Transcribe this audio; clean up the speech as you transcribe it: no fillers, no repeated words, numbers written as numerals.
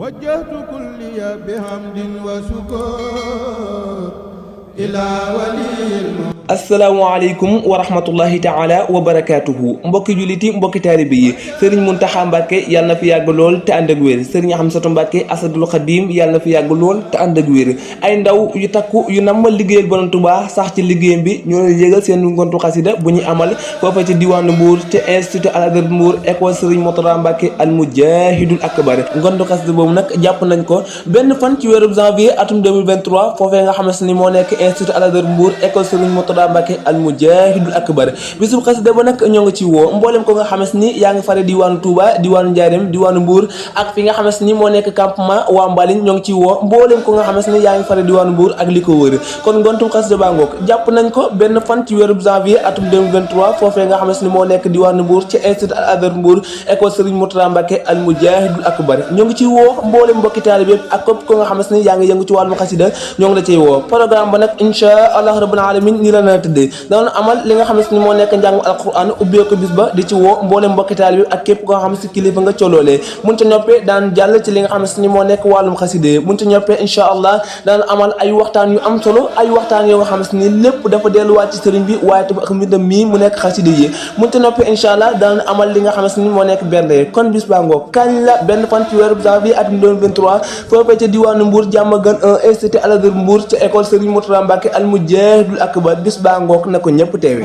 وجهت كلي بحمد وشكر إلى ولي asalaamaaleykum wa rahmatullahi taala wa barakaatuhu mbokki julliti mbokki taalibe yi sëriñ Muntaxa Mbàkke yàlla na fi yàgg lool te ànd ak wér sëriñ Amsatu Mbàkke Asadul Xadim yàlla na fi yàgg lool te ànd ak wér ay ndaw yu takku yu nammal liggéeyal Borom Tuubaa sax ci liggéeyam bi ñoo leen yëgal seen ngontu xasida bu ñuy amal foofa ci diwaanu Mbuur ci institut Al Azhar Mbuur école sëriñ Murtada Mbàkke al mujahidul akbar ngontu xasida boobu nag jàpp nañ ko benn fan ci weeru janvier atum 2023 foofee nga xamante ni moo nekk institut Al Azhar Mbuur école sëriñ Murtada Mbàkke al mujahidul akbar bisub xasida ba nag ñoo ngi ci woo mboolem ko nga xamante ni yaa ngi fare diwaanu Touba diwaanu Njaaréem diwaanu Mbuur ak fi nga xamante ni moo nekk campement waa Mbalin ñoo ngi ci woo mboolem ko nga xamante ni yaa ngi fare diwaanu Mbuur ak li ko wër kon ngontum xasida baa ngoog jàpp nañ ko benn fan ci weeru janvier atum 2023 foofee nga xamante ni moo nekk diwaanu Mbuur ci institut Al Azhar Mbuur école Serigne Murtada Mbàkke al mujahidul akbar ñoo ngi ci woo mboolem mbokki taalibe ak képp ko nga xamante ni yaa ngi yëngu ci wàllum xasida ñoo ngi la ciy woo programme ba nag insha Allah rabbul alamin ni la na tëddee dana amal li nga xamante ni moo nekk njàngu alquran ubbee ko bis ba di ci woo mboolem mbokki taalibe ak képp koo xam si kilifa nga coloolee mun ca ñoppee daan jàll ci li nga xamante ni moo nekk wàllum xaside mun ca ñoppee insha allah daan amal ay waxtaan yu am solo ay waxtaan yoo nga xamante ni lépp dafa delluwaat ci sëriñ bi waaye tamit ak mbindam mii mu nekk xaside yi mun ca ñoppee insha allah daan amal li nga xamante ni moo nekk bernde kon bis baa ngoo kañ la benn fan ci weeru janvier atum 2023 foofee ca diwaanu Mbour jàmm gën institut Al Azhar Mbour ca école Serigne Murtada Mbàkke al mujahidul akbar bis baa ngook na ko ñëpp teewe